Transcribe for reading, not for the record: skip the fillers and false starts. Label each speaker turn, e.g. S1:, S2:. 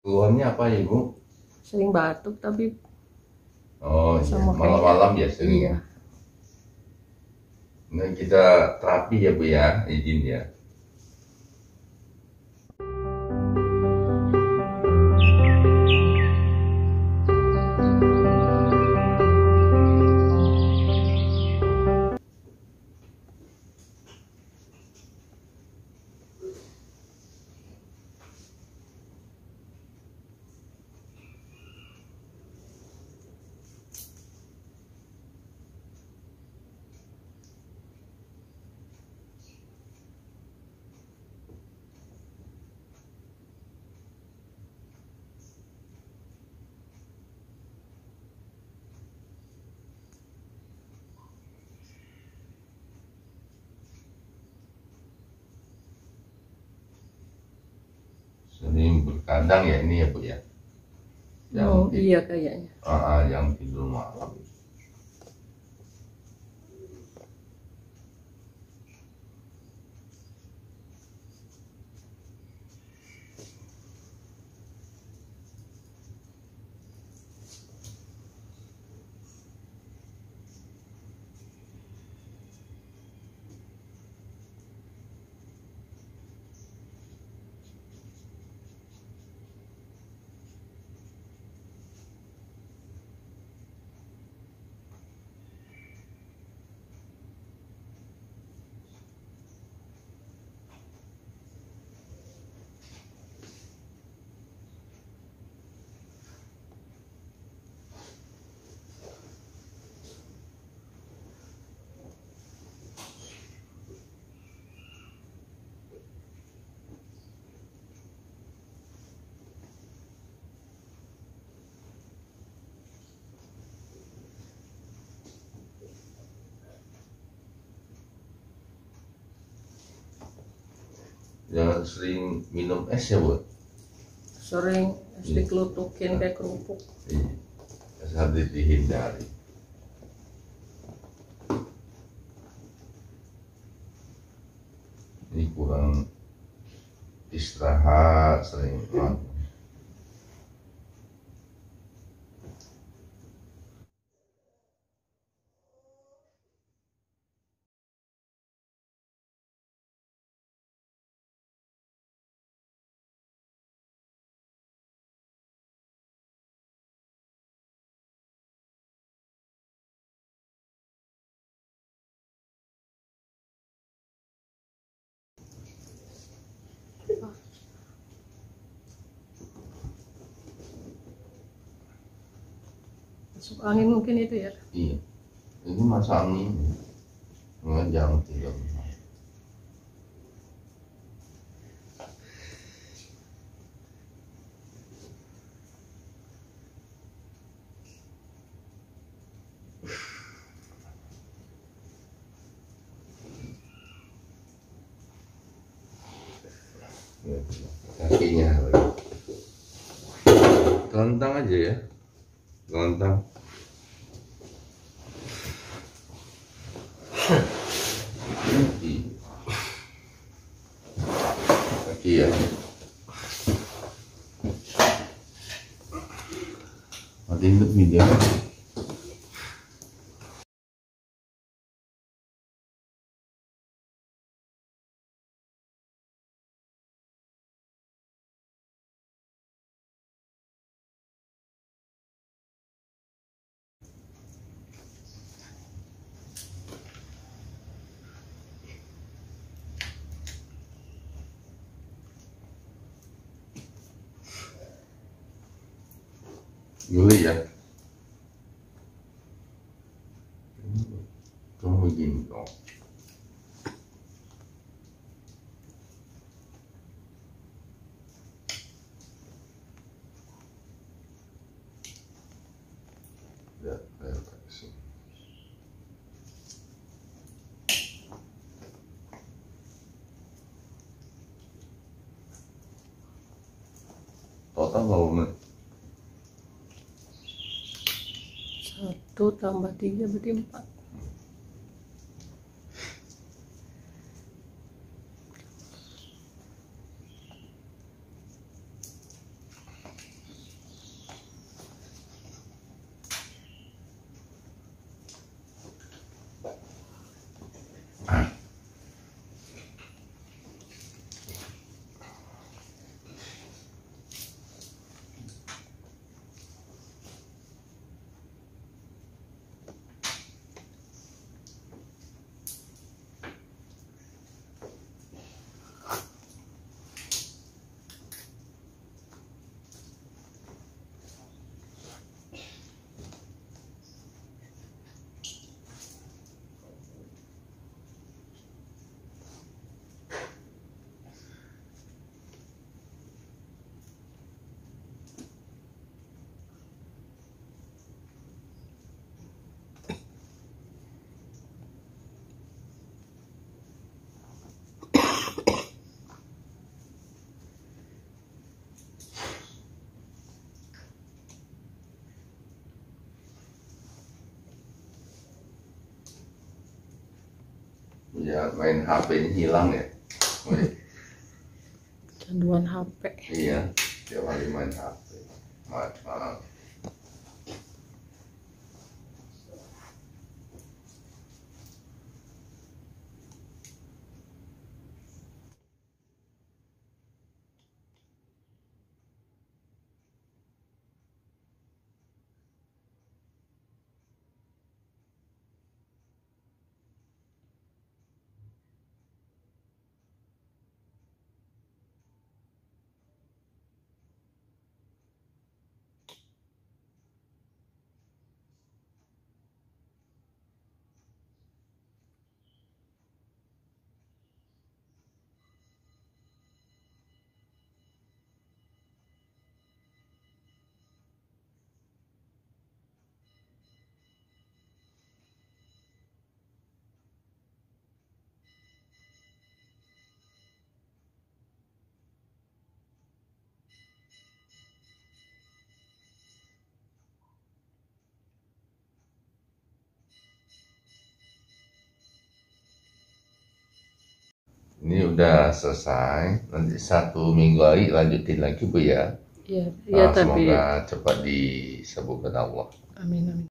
S1: Keluhannya apa ya, Ibu?
S2: Sering batuk tapi
S1: Oh iya,
S2: sama
S1: malam-malam ya sering
S2: iya.
S1: ya. Nah, kita terapi ya Bu ya, izin ya. Sering berkadang ya ini ya Bu ya.
S2: Oh iya kayaknya.
S1: Yang tidur malam. Jangan sering minum es ya Bu.
S2: Sering es dikelutukin kayak kerupuk.
S1: Iya, harus dihindari. Ini kurang istirahat sering.
S2: Masuk angin mungkin itu ya.
S1: Iya, ini masa angin. Jangan tidur. Kakinya lagi. Telentang aja ya. Telentang. Kaki ya. Matiin tuh video. Geli ya. Kamu begini dong. Ya, ayo pakai sini. Total berapa menit?
S2: 1 tambah 3 berarti 4.
S1: Ya main HP-nya hilang ya. Wih,
S2: Canduan HP.
S1: iya, tiap hari main HP. Maaf. Ini udah selesai, nanti 1 minggu lagi lanjutin lagi Bu ya.
S2: Iya, iya tapi
S1: Semoga cepat disembuhkan Allah.
S2: amin amin.